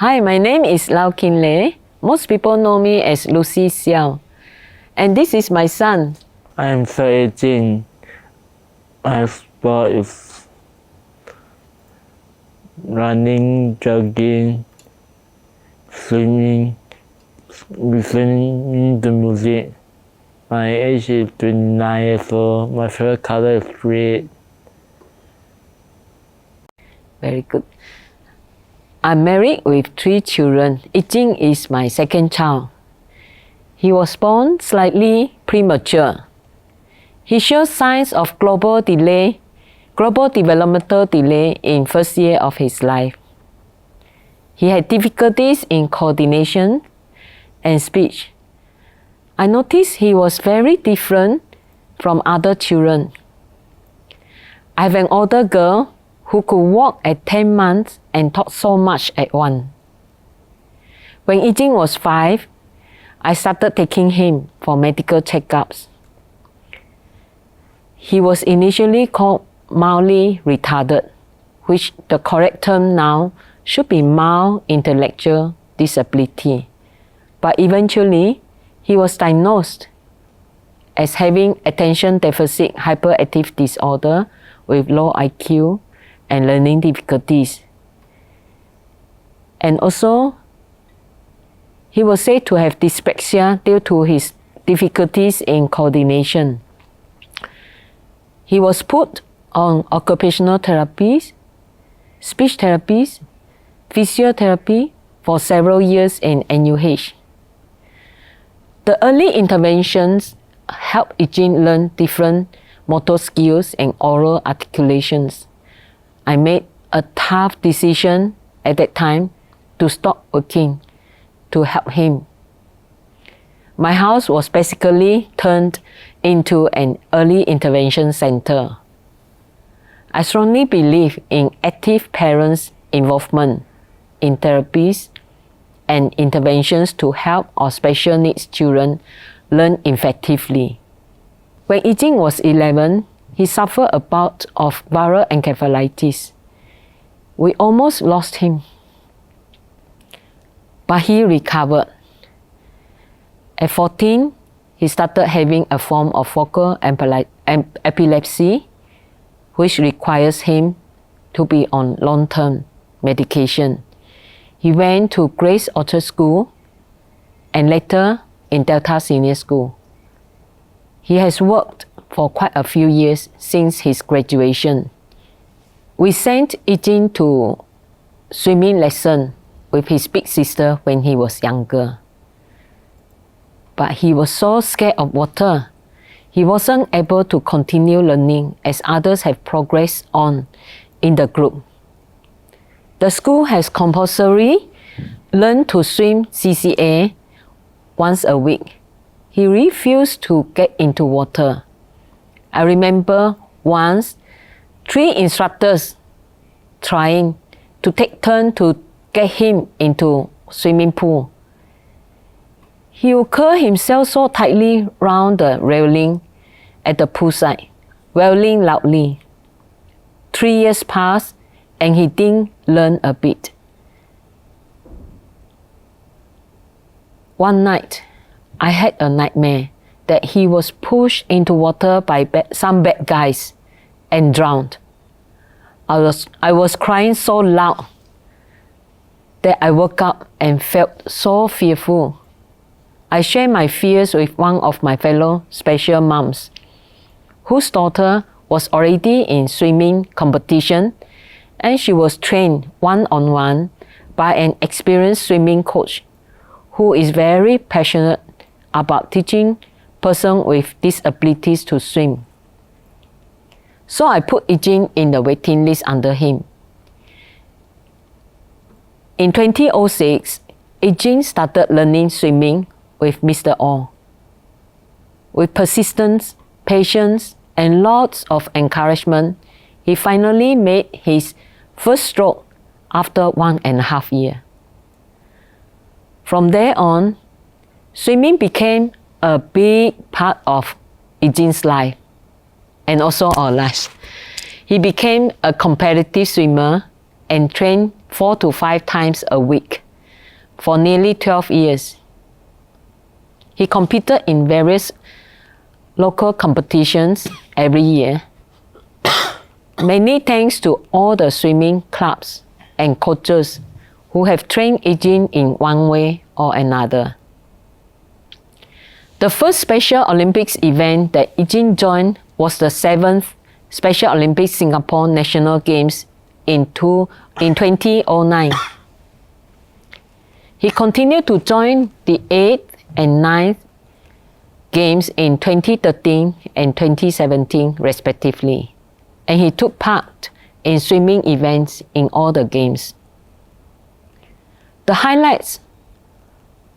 Hi, my name is Lau Kin Lei. Most people know me as Lucy Siau. And this is my son. I am Ek Jin. My sport is running, jogging, swimming, listening to music. My age is 29 years old. My favorite color is red. Very good. I'm married with 3 children. Ek Jin is my second child. He was born slightly premature. He shows signs of global developmental delay in first year of his life. He had difficulties in coordination and speech. I noticed he was very different from other children. I have an older girl who could walk at 10 months and talk so much at once. When Ek Jin was 5, I started taking him for medical checkups. He was initially called mildly retarded, which the correct term now should be mild intellectual disability. But eventually, he was diagnosed as having attention deficit hyperactive disorder with low IQ and learning difficulties. And also, he was said to have dyslexia due to his difficulties in coordination. He was put on occupational therapies, speech therapies, physiotherapy for several years in NUH. The early interventions helped Ek Jin learn different motor skills and oral articulations. I made a tough decision at that time to stop working to help him. My house was basically turned into an early intervention center. I strongly believe in active parents' involvement in therapies and interventions to help our special needs children learn effectively. When Ek Jin was 11, he suffered a bout of viral encephalitis. We almost lost him, but he recovered. At 14, he started having a form of focal epilepsy, which requires him to be on long-term medication. He went to Grace Orchard School and later in Delta Senior School. He has worked for quite a few years since his graduation. We sent Ek Jin to swimming lesson with his big sister when he was younger. But he was so scared of water, he wasn't able to continue learning as others have progressed on in the group. The school has compulsory learn to swim CCA once a week. He refused to get into water. I remember once 3 instructors trying to take turn to get him into swimming pool. He would curl himself so tightly round the railing at the poolside, wailing loudly. 3 years passed and he didn't learn a bit. One night, I had a nightmare that he was pushed into water by some bad guys and drowned. I was crying so loud that I woke up and felt so fearful. I shared my fears with one of my fellow special moms, whose daughter was already in swimming competition, and she was trained one-on-one by an experienced swimming coach who is very passionate about teaching persons with disabilities to swim. So I put Ek Jin in the waiting list under him. In 2006, Ek Jin started learning swimming with Mr. O. With persistence, patience, and lots of encouragement, he finally made his first stroke after 1.5 years. From there on, swimming became a big part of Ek Jin's life and also our lives. He became a competitive swimmer and trained 4 to 5 times a week for nearly 12 years. He competed in various local competitions every year, many thanks to all the swimming clubs and coaches who have trained Ek Jin in one way or another. The first Special Olympics event that Ek Jin joined was the 7th Special Olympics Singapore National Games in 2009. He continued to join the 8th and 9th Games in 2013 and 2017 respectively, and he took part in swimming events in all the games. The highlights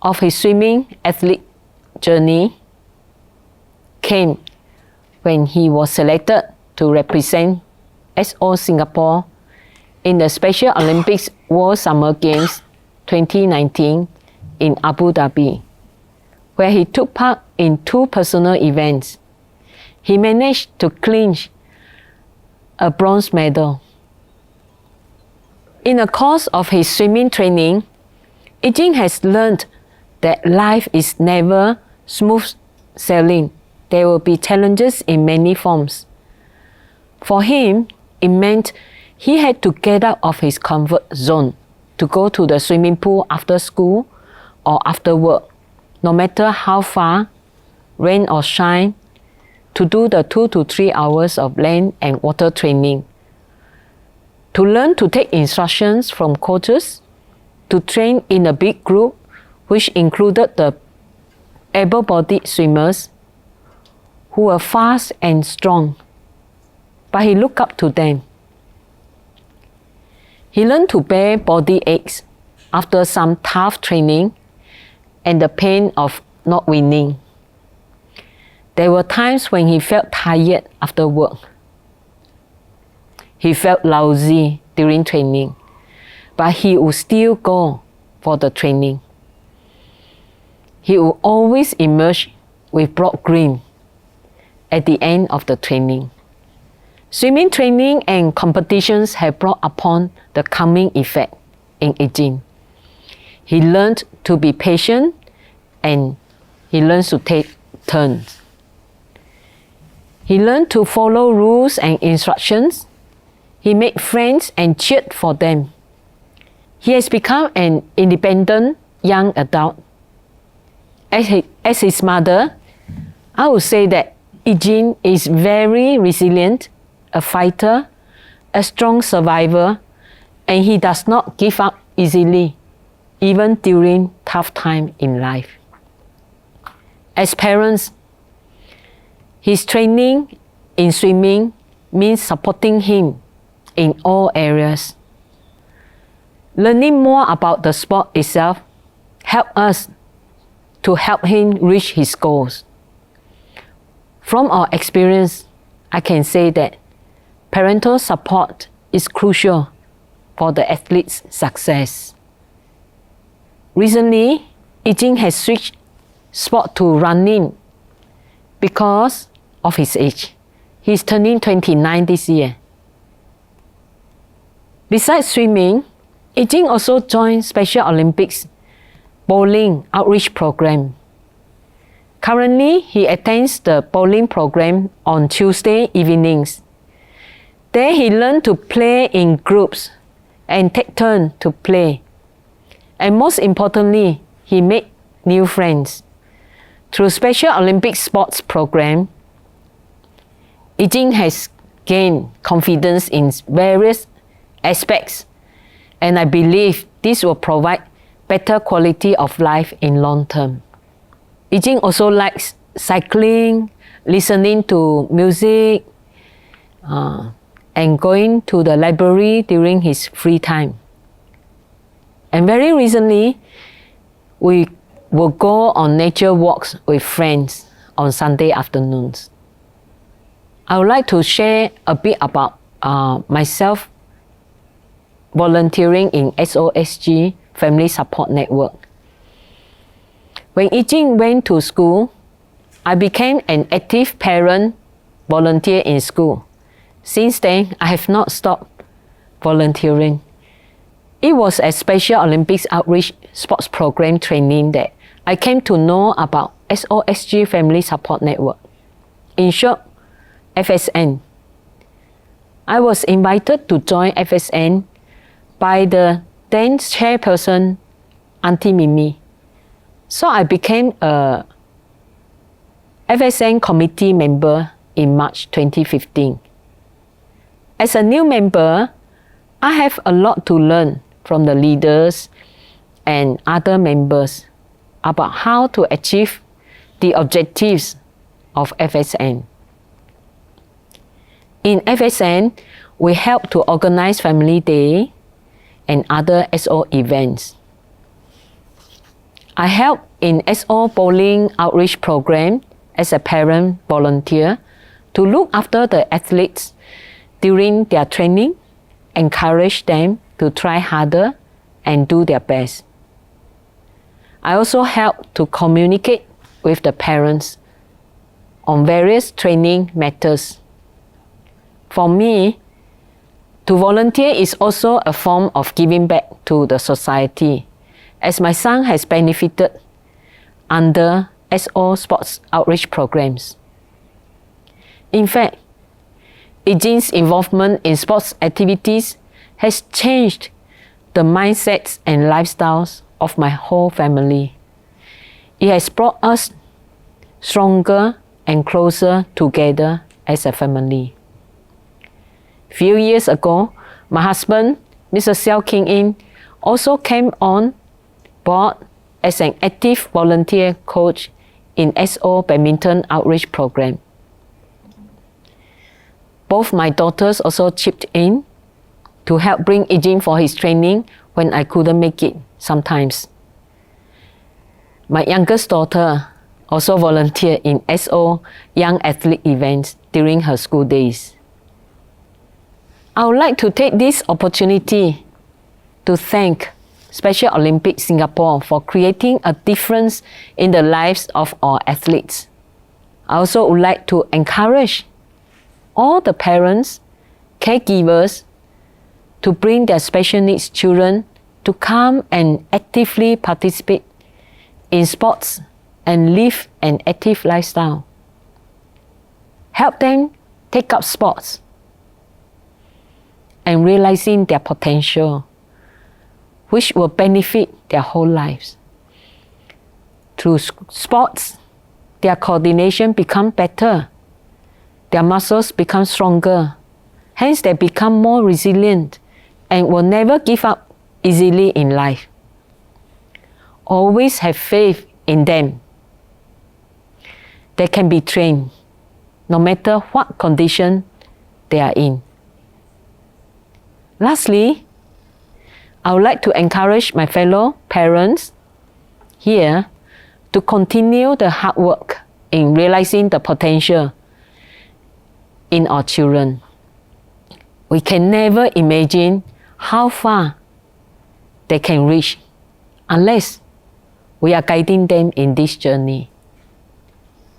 of his swimming athlete journey came when he was selected to represent SO Singapore in the Special Olympics World Summer Games 2019 in Abu Dhabi, where he took part in 2 personal events. He managed to clinch a bronze medal. In the course of his swimming training, Ek Jin has learned that life is never smooth sailing. There will be challenges in many forms. For him, it meant he had to get out of his comfort zone to go to the swimming pool after school or after work, no matter how far, rain or shine, to do the 2 to 3 hours of land and water training, to learn to take instructions from coaches, to train in a big group which included the able-bodied swimmers who were fast and strong, but he looked up to them. He learned to bear body aches after some tough training and the pain of not winning. There were times when he felt tired after work. He felt lousy during training, but he would still go for the training. He would always emerge with broad grin at the end of the training. Swimming training and competitions have brought upon the calming effect in Ek Jin. He learned to be patient and he learns to take turns. He learned to follow rules and instructions. He made friends and cheered for them. He has become an independent young adult. As his mother, I would say that Ek Jin is very resilient, a fighter, a strong survivor, and he does not give up easily, even during tough time in life. As parents, his training in swimming means supporting him in all areas. Learning more about the sport itself helps us to help him reach his goals. From our experience, I can say that parental support is crucial for the athlete's success. Recently, Ek Jin has switched sport to running because of his age. He's turning 29 this year. Besides swimming, Ek Jin also joined Special Olympics bowling outreach program. Currently, he attends the bowling program on Tuesday evenings. There he learned to play in groups and take turns to play. And most importantly, he made new friends. Through Special Olympics sports program, Ek Jin has gained confidence in various aspects, and I believe this will provide better quality of life in long term. Ek Jin also likes cycling, listening to music, and going to the library during his free time. And very recently, we will go on nature walks with friends on Sunday afternoons. I would like to share a bit about myself volunteering in SOSG Family Support Network. When Ek Jin went to school, I became an active parent volunteer in school. Since then, I have not stopped volunteering. It was a Special Olympics outreach sports program training that I came to know about SOSG Family Support Network, in short, FSN. I was invited to join FSN by the then chairperson, Auntie Mimi. So I became a FSN committee member in March 2015. As a new member, I have a lot to learn from the leaders and other members about how to achieve the objectives of FSN. In FSN, we help to organize Family Day and other SO events. I help in SO bowling outreach program as a parent volunteer to look after the athletes during their training, encourage them to try harder and do their best. I also help to communicate with the parents on various training matters. For me, to volunteer is also a form of giving back to the society, as my son has benefited under SO sports outreach programs. In fact, Ek Jin's involvement in sports activities has changed the mindsets and lifestyles of my whole family. It has brought us stronger and closer together as a family. Few years ago, my husband, Mr. Siau King, also came on board as an active volunteer coach in SO badminton outreach program. Both my daughters also chipped in to help bring Ek Jin for his training when I couldn't make it sometimes. My youngest daughter also volunteered in SO young athlete events during her school days. I would like to take this opportunity to thank Special Olympics Singapore for creating a difference in the lives of our athletes. I also would like to encourage all the parents, caregivers, to bring their special needs children to come and actively participate in sports and live an active lifestyle. Help them take up sports and realizing their potential, which will benefit their whole lives. Through sports, their coordination becomes better, their muscles become stronger, hence they become more resilient and will never give up easily in life. Always have faith in them. They can be trained, no matter what condition they are in. Lastly, I would like to encourage my fellow parents here to continue the hard work in realizing the potential in our children. We can never imagine how far they can reach unless we are guiding them in this journey.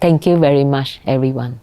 Thank you very much, everyone.